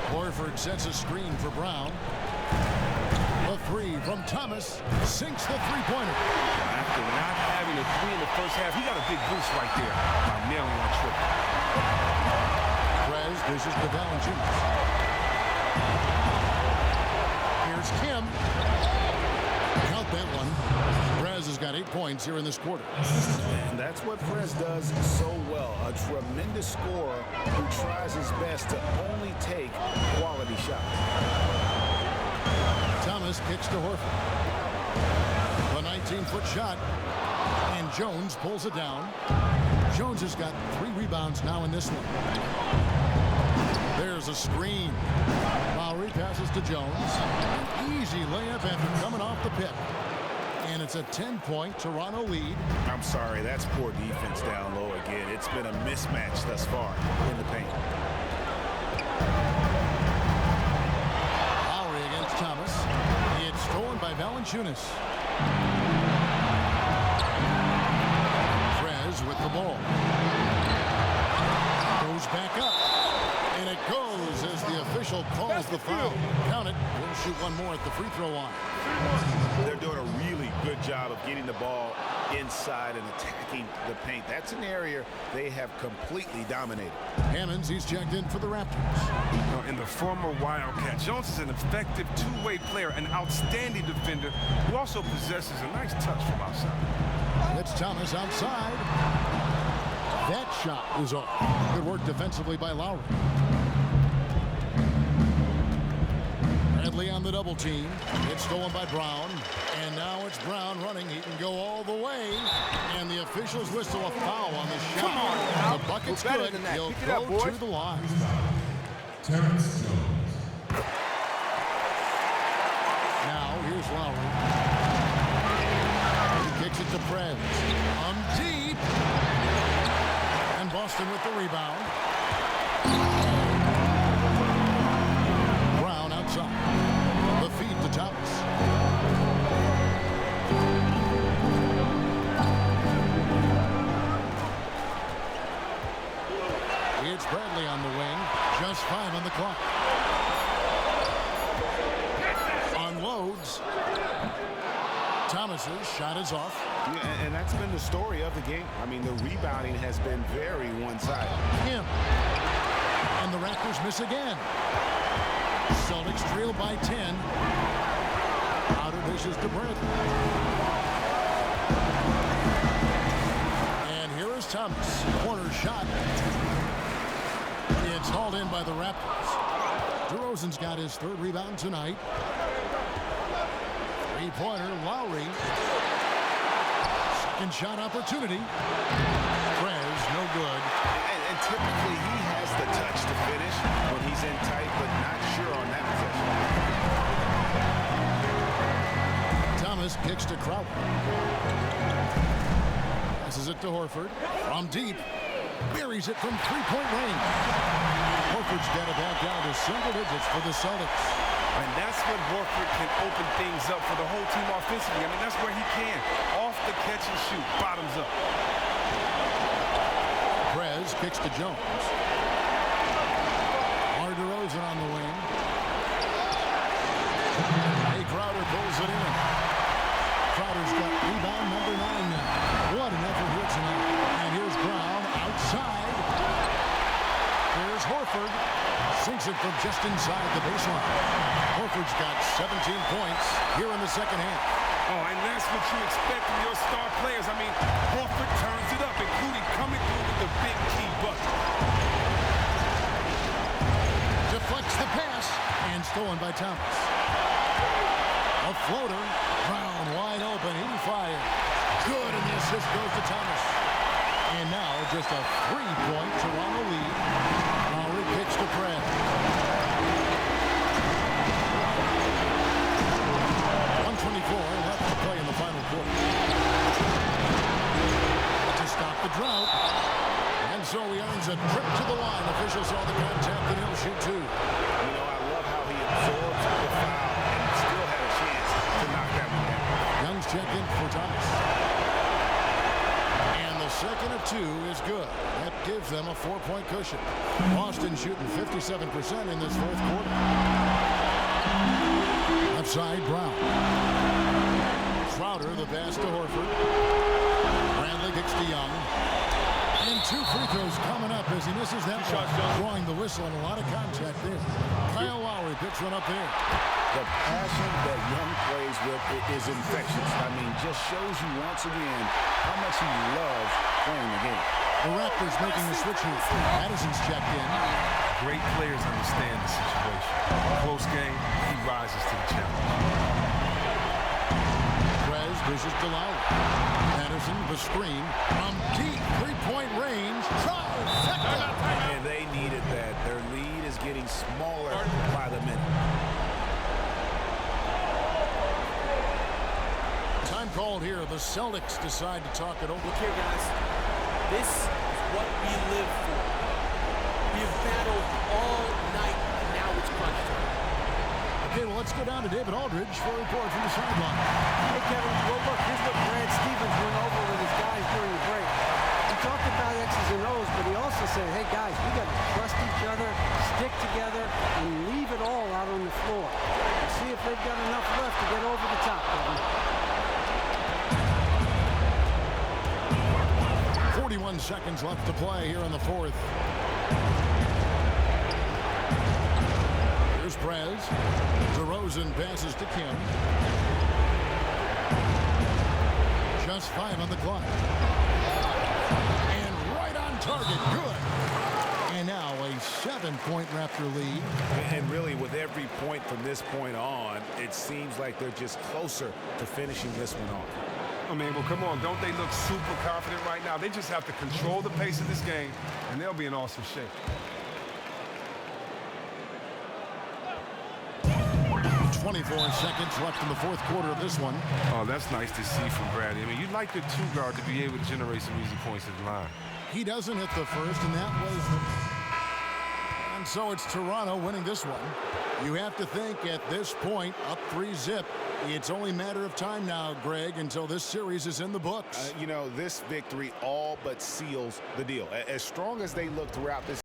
Horford sets a screen for Brown. A 3 from Thomas. Sinks the three-pointer. After not having a 3 in the first half, he got a big boost right there by nailing that triple. Prez dishes to Valanciunas. Here's Kim. Count that one. Prez has got 8 points here in this quarter. And that's what Prez does so well. A tremendous scorer who tries his best to only take quality shots. Thomas kicks to Horford. A 19-foot shot. And Jones pulls it down. Jones has got 3 rebounds now in this one. There's a screen. Lowry passes to Jones. An easy layup after coming off the pick. And it's a 10-point Toronto lead. I'm sorry, that's poor defense down low again. It's been a mismatch thus far in the paint. Lowry against Thomas. It's stolen by Valanciunas. Trez with the ball. Goes back up. And it goes as the official calls the foul. Count it. We'll shoot one more at the free throw line. They're doing a really good job of getting the ball inside and attacking the paint. That's an area they have completely dominated. Hammonds, he's checked in for the Raptors. In the former Wildcat, Jones is an effective two-way player, an outstanding defender who also possesses a nice touch from outside. It's Thomas outside. That shot is off. Good work defensively by Lowry. Bradley on the double team. It's stolen by Brown. And now it's Brown running. He can go all the way. And the officials whistle a foul on the shot. Come on now. The bucket's We're better good. than that. He'll Pick it up, go boys. to the line. Terrence Jones. Now here's Lowry. He kicks it to Prez. Deep. And Boston with the rebound. Brown outside. The feed to Thomas. It's Bradley on the wing. Just 5 on the clock. Unloads. Thomas's shot is off. Yeah, and that's been the story of the game. I mean, the rebounding has been very one-sided. Him. And the Raptors miss again. Celtics trail by 10. Outer dishes to Bradley. And here is Thomas. Corner shot. It's hauled in by the Raptors. DeRozan's got his 3rd rebound tonight. Three-pointer, Lowry. Second shot opportunity. Prez, no good. And typically he has the touch to finish when he's in tight, but not sure on that possession. Thomas kicks to Crowder. Passes it to Horford. From deep. Buries it from 3-point range. Horford's got it back down to single digits for the Celtics. And that's when Horford can open things up for the whole team offensively. I mean, that's where he can. Off the catch and shoot. Bottoms up. Prez kicks to Jones. DeRozan on the wing. Hey, Crowder pulls it in. Crowder's got rebound number 9 now. What an effort here tonight. And here's Brown outside. There's Horford. Sinks it from just inside the baseline. Horford's got 17 points here in the second half. Oh, and that's what you expect from your star players. I mean, Horford turns it up, including coming through with the big key bucket. Deflects the pass and stolen by Thomas. A floater. Brown wide open. He fired. Good, and the assist goes to Thomas. And now just a 3-point Toronto lead. Lowry kicks to Prez. 124 left to play in the final quarter. To stop the drought. And so he earns a trip to the line. Officials saw the contact and he'll shoot 2. You know, I love how he absorbed the foul and still had a chance to knock that one down. Young's checked in for Thomas. And the second of 2 is good. That gives them a 4-point cushion. Boston shooting 57% in this 4th quarter. Left side, Brown. Crowder, the pass to Horford. Bradley kicks to Young. And 2 free throws coming up as he misses that one. Drawing the whistle and a lot of contact there. Kyle Lowry picks one up there. The passion that Young plays with is infectious. I mean, just shows you once again how much he loves playing the game. The Raptors making the switch here. Madison's checked in. Great players understand the situation. Close game, he rises to the challenge. Prez dishes to Lowry. Madison, the screen. From deep 3-point range. Trifecta! And they needed that. Their lead getting smaller by the minute. Time called here. The Celtics decide to talk it over. Look here, guys. This is what we live for. We have battled all night, and now it's crunch time. Okay, well, let's go down to David Aldridge for a report from the sideline. Hey, Kevin, well, look, here's what Brad Stevens went over with his guys during the break. He talked about X's and O's, but he also said, hey, guys, we got to trust each other, stick together, and leave it all out on the floor. We'll see if they've got enough left to get over the top, Kevin. 41 seconds left to play here in the fourth. Here's Prez. DeRozan passes to Kim. Just 5 on the clock. And right on target. Good. And now a 7-point Raptor lead. And really, with every point from this point on, it seems like they're just closer to finishing this one off. I mean, well, come on. Don't they look super confident right now? They just have to control the pace of this game, and they'll be in awesome shape. 24 seconds left in the fourth quarter of this one. Oh, that's nice to see from Bradley. I mean, you'd like your two-guard to be able to generate some easy points at the line. He doesn't hit the first, and that was... And so it's Toronto winning this one. You have to think at this point, up 3-zip, it's only a matter of time now, Greg, until this series is in the books. You know, this victory all but seals the deal. As strong as they look throughout this